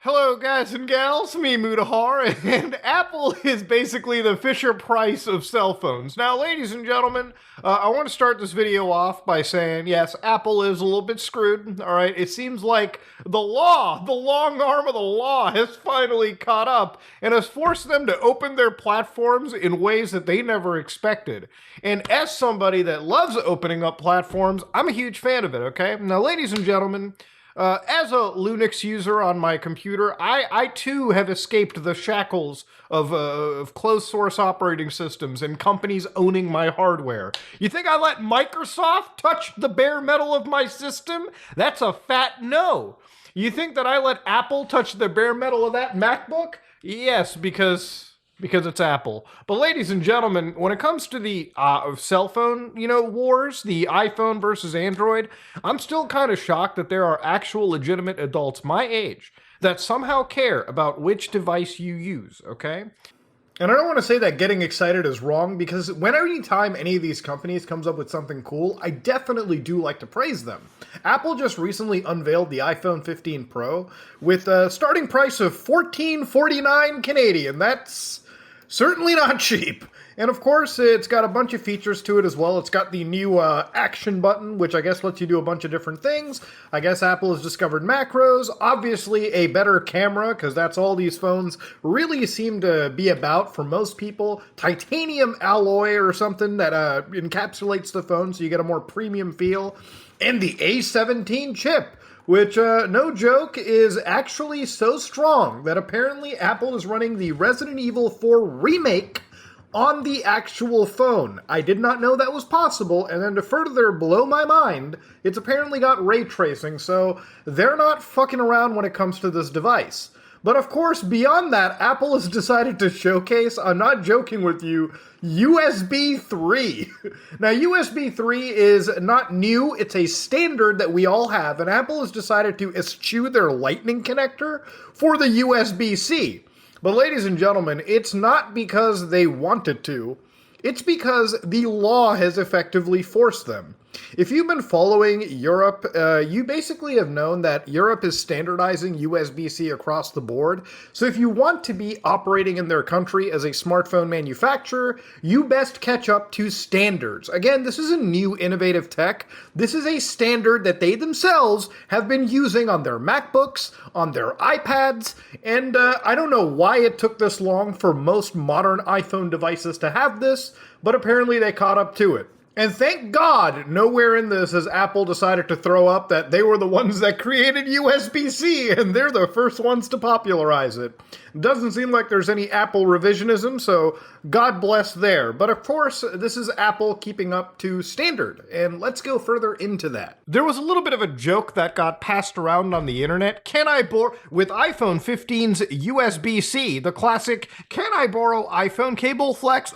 Hello guys and gals, me Mudahar, and Apple is basically the Fisher-Price of cell phones. Now ladies and gentlemen, I want to start this video off by saying, yes, Apple is a little bit screwed, alright? It seems like the law, the long arm of the law has finally caught up and has forced them to open their platforms in ways that they never expected. And as somebody that loves opening up platforms, I'm a huge fan of it, okay? Now ladies and gentlemen, as a Linux user on my computer, I too have escaped the shackles of closed source operating systems and companies owning my hardware. You think I let Microsoft touch the bare metal of my system? That's a fat no. You think that I let Apple touch the bare metal of that MacBook? Yes, because it's Apple. But ladies and gentlemen, when it comes to the cell phone, wars, the iPhone versus Android, I'm still kind of shocked that there are actual legitimate adults my age that somehow care about which device you use, okay? And I don't want to say that getting excited is wrong, because any time any of these companies comes up with something cool, I definitely do like to praise them. Apple just recently unveiled the iPhone 15 Pro with a starting price of $14.49 Canadian. That's certainly not cheap. And of course, it's got a bunch of features to it as well. It's got the new action button, which I guess lets you do a bunch of different things. I guess Apple has discovered macros. Obviously, a better camera, because that's all these phones really seem to be about for most people. Titanium alloy or something that encapsulates the phone so you get a more premium feel. And the A17 chip, which, no joke, is actually so strong that apparently Apple is running the Resident Evil 4 remake on the actual phone. I did not know that was possible, and then to further blow my mind, it's apparently got ray tracing, so they're not fucking around when it comes to this device. But of course, beyond that, Apple has decided to showcase, I'm not joking with you, USB 3. Now, USB 3 is not new, it's a standard that we all have, and Apple has decided to eschew their Lightning connector for the USB-C. But ladies and gentlemen, it's not because they wanted to, it's because the law has effectively forced them. If you've been following Europe, you basically have known that Europe is standardizing USB-C across the board. So if you want to be operating in their country as a smartphone manufacturer, you best catch up to standards. Again, this isn't new innovative tech. This is a standard that they themselves have been using on their MacBooks, on their iPads, and I don't know why it took this long for most modern iPhone devices to have this, but apparently they caught up to it. And thank God, nowhere in this has Apple decided to throw up that they were the ones that created USB-C, and they're the first ones to popularize it. Doesn't seem like there's any Apple revisionism, so God bless there. But of course, this is Apple keeping up to standard, and let's go further into that. There was a little bit of a joke that got passed around on the internet. With iPhone 15's USB-C, the classic, can I borrow iPhone cable flex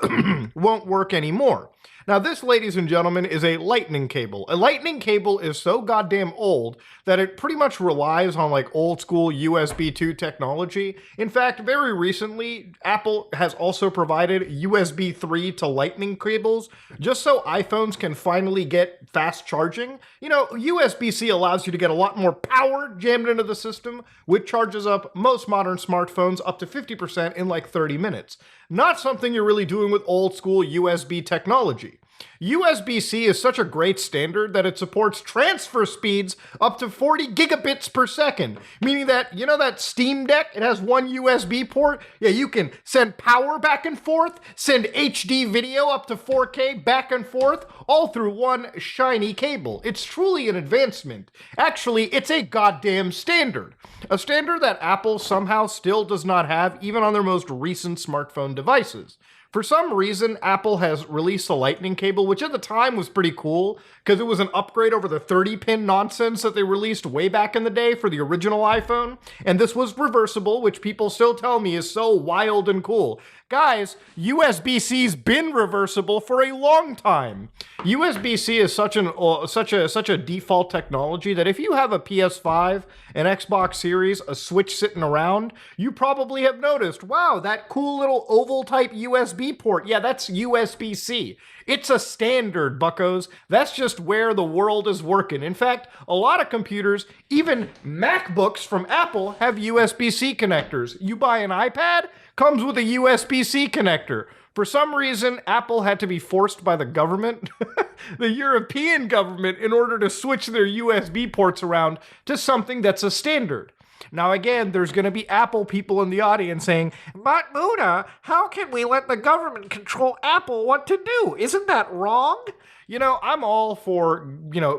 won't work anymore. Now this, ladies and gentlemen, is a lightning cable. A lightning cable is so goddamn old that it pretty much relies on like old school USB 2 technology. In fact, very recently, Apple has also provided USB 3 to lightning cables just so iPhones can finally get fast charging. USB-C allows you to get a lot more power jammed into the system, which charges up most modern smartphones up to 50% in like 30 minutes. Not something you're really doing with old school USB technology. USB-C is such a great standard that it supports transfer speeds up to 40 gigabits per second, meaning that, that Steam Deck, it has one USB port. Yeah, you can send power back and forth, send HD video up to 4K back and forth, all through one shiny cable. It's truly an advancement. Actually, it's a goddamn standard. A standard that Apple somehow still does not have, even on their most recent smartphone devices. For some reason, Apple has released a lightning cable, which at the time was pretty cool, because it was an upgrade over the 30-pin nonsense that they released way back in the day for the original iPhone. And this was reversible, which people still tell me is so wild and cool. Guys, USB-C's been reversible for a long time. USB-C is such a default technology that if you have a PS5, an Xbox Series, a Switch sitting around, you probably have noticed, wow, that cool little oval type USB port. Yeah, that's USB-C. It's a standard, buckos. That's just where the world is working. In fact, a lot of computers, even MacBooks from Apple, have USB-C connectors. You buy an iPad, comes with a USB-C connector. For some reason, Apple had to be forced by the government, the European government, in order to switch their USB ports around to something that's a standard. Now again, there's going to be Apple people in the audience saying, but Muna, how can we let the government control Apple what to do? Isn't that wrong? You know, I'm all for,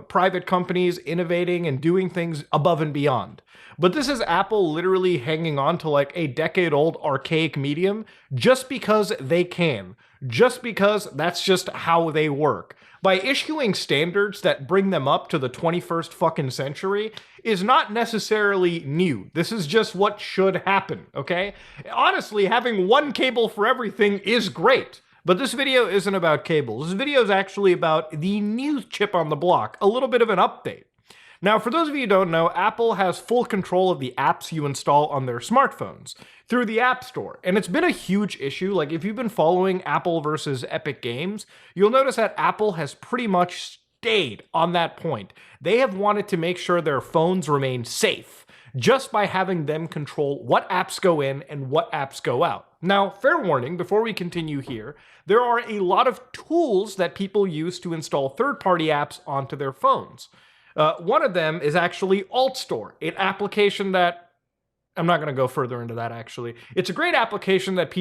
private companies innovating and doing things above and beyond. But this is Apple literally hanging on to like a decade-old archaic medium just because they can. Just because that's just how they work. By issuing standards that bring them up to the 21st fucking century is not necessarily new. This is just what should happen, okay? Honestly, having one cable for everything is great. But this video isn't about cables. This video is actually about the new chip on the block, a little bit of an update. Now, for those of you who don't know, Apple has full control of the apps you install on their smartphones through the App Store. And it's been a huge issue. Like, if you've been following Apple versus Epic Games, you'll notice that Apple has pretty much stayed on that point. They have wanted to make sure their phones remain safe just by having them control what apps go in and what apps go out. Now, fair warning, before we continue here, there are a lot of tools that people use to install third-party apps onto their phones. One of them is actually AltStore, an application that, I'm not going to go further into that actually. It's a great application that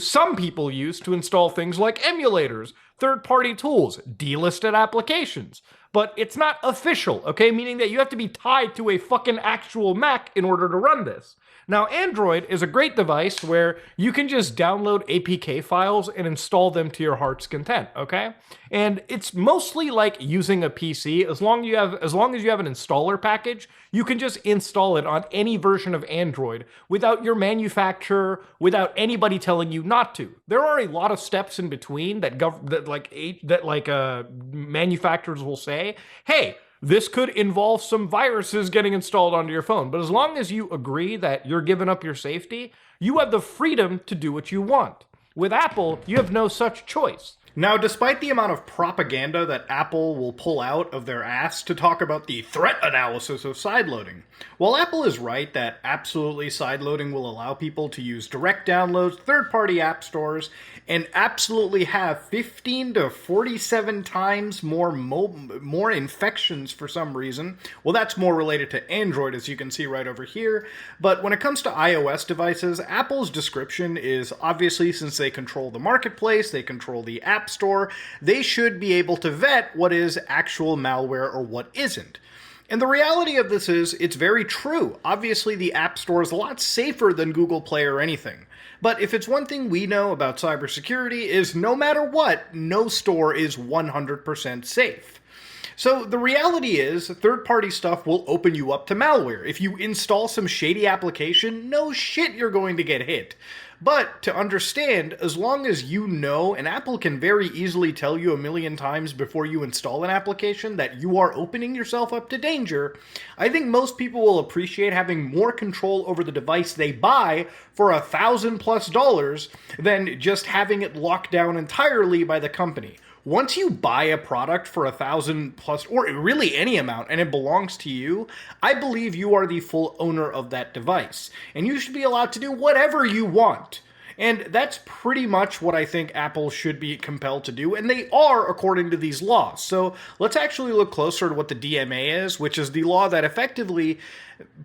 some people use to install things like emulators, third-party tools, delisted applications. But it's not official, okay? Meaning that you have to be tied to a fucking actual Mac in order to run this. Now, Android is a great device where you can just download APK files and install them to your heart's content, okay? And it's mostly like using a PC. As long as you have an installer package, you can just install it on any version of Android without your manufacturer, without anybody telling you not to. There are a lot of steps in between that manufacturers will say, hey, this could involve some viruses getting installed onto your phone. But as long as you agree that you're giving up your safety, you have the freedom to do what you want. With Apple, you have no such choice. Now, despite the amount of propaganda that Apple will pull out of their ass to talk about the threat analysis of sideloading, while Apple is right that absolutely sideloading will allow people to use direct downloads, third-party app stores, and absolutely have 15 to 47 times more infections for some reason. Well, that's more related to Android, as you can see right over here. But when it comes to iOS devices, Apple's description is obviously, since they control the marketplace, they control the App Store, they should be able to vet what is actual malware or what isn't. And the reality of this is, it's very true. Obviously, the App Store is a lot safer than Google Play or anything. But if it's one thing we know about cybersecurity is no matter what, no store is 100% safe. So the reality is, third-party stuff will open you up to malware. If you install some shady application, no shit you're going to get hit. But to understand, as long as you know, and Apple can very easily tell you a million times before you install an application that you are opening yourself up to danger, I think most people will appreciate having more control over the device they buy for $1,000+ than just having it locked down entirely by the company. Once you buy a product for $1,000+, or really any amount, and it belongs to you, I believe you are the full owner of that device. And you should be allowed to do whatever you want. And that's pretty much what I think Apple should be compelled to do, and they are according to these laws. So let's actually look closer to what the DMA is, which is the law that effectively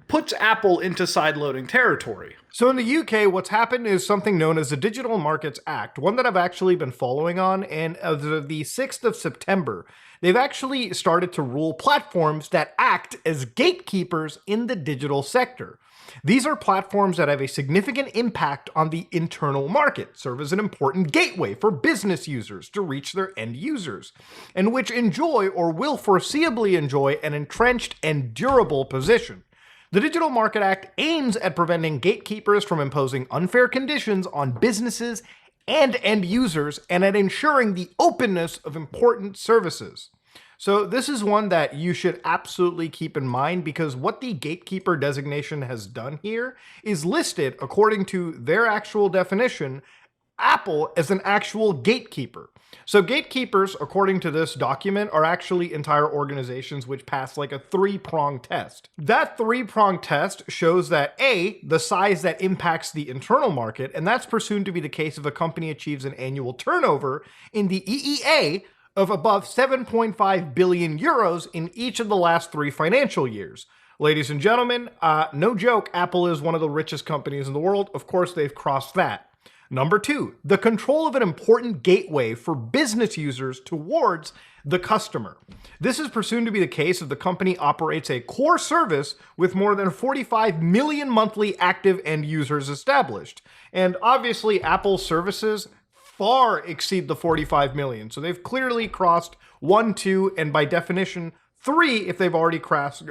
puts Apple into sideloading territory. So in the UK, what's happened is something known as the Digital Markets Act, one that I've actually been following on, and the 6th of September, they've actually started to rule platforms that act as gatekeepers in the digital sector. These are platforms that have a significant impact on the internal market, serve as an important gateway for business users to reach their end users, and which enjoy or will foreseeably enjoy an entrenched and durable position. The Digital Market Act aims at preventing gatekeepers from imposing unfair conditions on businesses and end users, and at ensuring the openness of important services. So this is one that you should absolutely keep in mind, because what the gatekeeper designation has done here is listed, according to their actual definition, Apple as an actual gatekeeper. So gatekeepers, according to this document, are actually entire organizations which pass like a three-pronged test. That three-pronged test shows that A, the size that impacts the internal market, and that's presumed to be the case if a company achieves an annual turnover in the EEA of above 7.5 billion euros in each of the last 3 financial years. Ladies and gentlemen, no joke, Apple is one of the richest companies in the world. Of course, they've crossed that. Number 2, the control of an important gateway for business users towards the customer. This is presumed to be the case if the company operates a core service with more than 45 million monthly active end users established. And obviously, Apple's services far exceed the 45 million. So they've clearly crossed 1, 2, and by definition, 3 if they've already crossed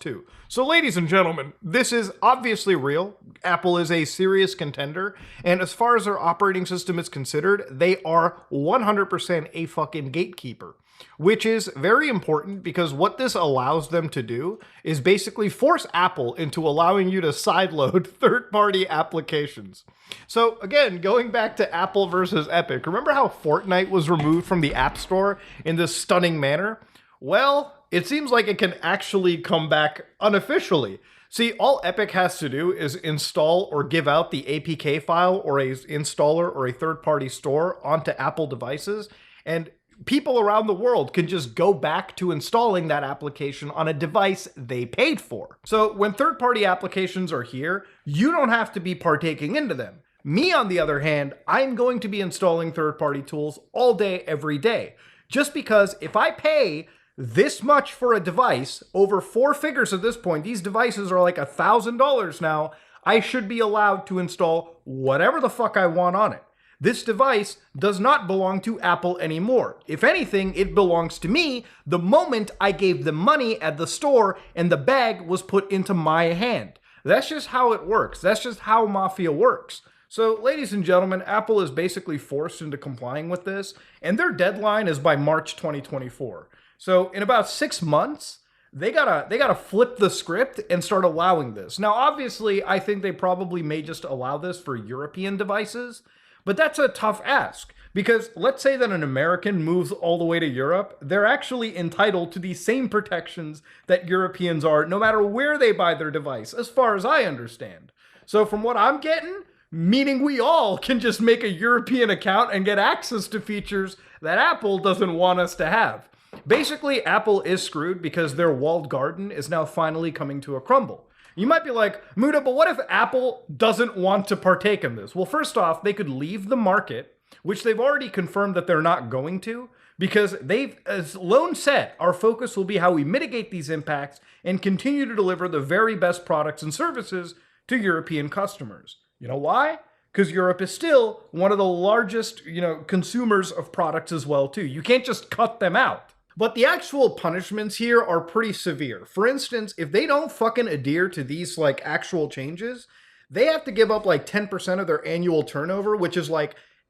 2. So ladies and gentlemen, this is obviously real. Apple is a serious contender, and as far as their operating system is considered, they are 100% a fucking gatekeeper, which is very important because what this allows them to do is basically force Apple into allowing you to sideload third-party applications. So again, going back to Apple versus Epic, remember how Fortnite was removed from the App Store in this stunning manner? Well, it seems like it can actually come back unofficially. See, all Epic has to do is install or give out the APK file or a installer or a third-party store onto Apple devices, and people around the world can just go back to installing that application on a device they paid for. So when third-party applications are here, you don't have to be partaking into them. Me, on the other hand, I'm going to be installing third-party tools all day, every day. Just because if I pay this much for a device, over 4 figures at this point, these devices are like $1,000 now, I should be allowed to install whatever the fuck I want on it. This device does not belong to Apple anymore. If anything, it belongs to me the moment I gave them money at the store and the bag was put into my hand. That's just how it works. That's just how Mafia works. So, ladies and gentlemen, Apple is basically forced into complying with this, and their deadline is by March 2024. So, in about 6 months, they gotta flip the script and start allowing this. Now, obviously, I think they probably may just allow this for European devices, but that's a tough ask, because let's say that an American moves all the way to Europe, they're actually entitled to the same protections that Europeans are, no matter where they buy their device, as far as I understand. So from what I'm getting, meaning we all can just make a European account and get access to features that Apple doesn't want us to have. Basically, Apple is screwed because their walled garden is now finally coming to a crumble. You might be like, Muda, but what if Apple doesn't want to partake in this? Well, first off, they could leave the market, which they've already confirmed that they're not going to, because they've, as Lone said, our focus will be how we mitigate these impacts and continue to deliver the very best products and services to European customers. You know why? Because Europe is still one of the largest, consumers of products as well, too. You can't just cut them out. But the actual punishments here are pretty severe. For instance, if they don't fucking adhere to these, actual changes, they have to give up, 10% of their annual turnover, which is,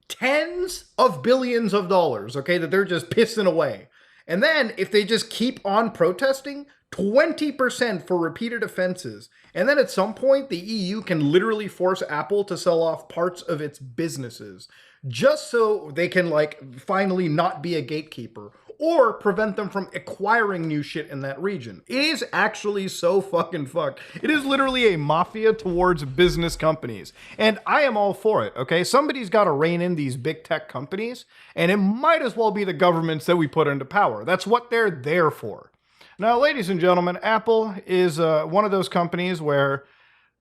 tens of billions of dollars, okay, that they're just pissing away. And then, if they just keep on protesting, 20% for repeated offenses. And then at some point, the EU can literally force Apple to sell off parts of its businesses, just so they can, finally not be a gatekeeper, or prevent them from acquiring new shit in that region. It is actually so fucking fucked. It is literally a mafia towards business companies. And I am all for it, okay? Somebody's got to rein in these big tech companies, and it might as well be the governments that we put into power. That's what they're there for. Now, ladies and gentlemen, Apple is one of those companies where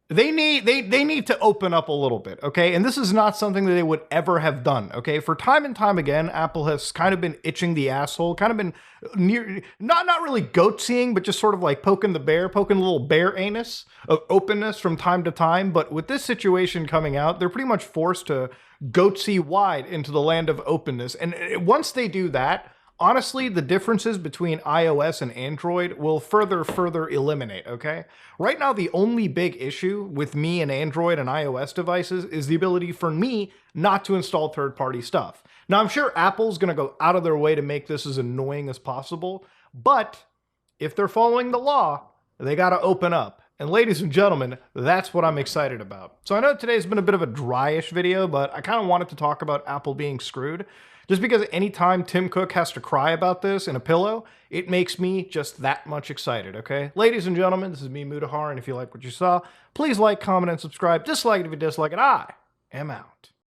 they need to open up a little bit, okay? And this is not something that they would ever have done, okay? For time and time again, Apple has kind of been itching the asshole, kind of been not really goat-seeing, but just sort of poking a little bear anus of openness from time to time. But with this situation coming out, they're pretty much forced to goat-see wide into the land of openness. And once they do that, honestly, the differences between iOS and Android will further eliminate, okay? Right now, the only big issue with me and Android and iOS devices is the ability for me not to install third-party stuff. Now, I'm sure Apple's gonna go out of their way to make this as annoying as possible, but if they're following the law, they gotta open up. And ladies and gentlemen, that's what I'm excited about. So I know today's been a bit of a dryish video, but I kind of wanted to talk about Apple being screwed. Just because anytime Tim Cook has to cry about this in a pillow, it makes me just that much excited, okay? Ladies and gentlemen, this is me, Mudahar, and if you like what you saw, please like, comment, and subscribe. Dislike it if you dislike it. I am out.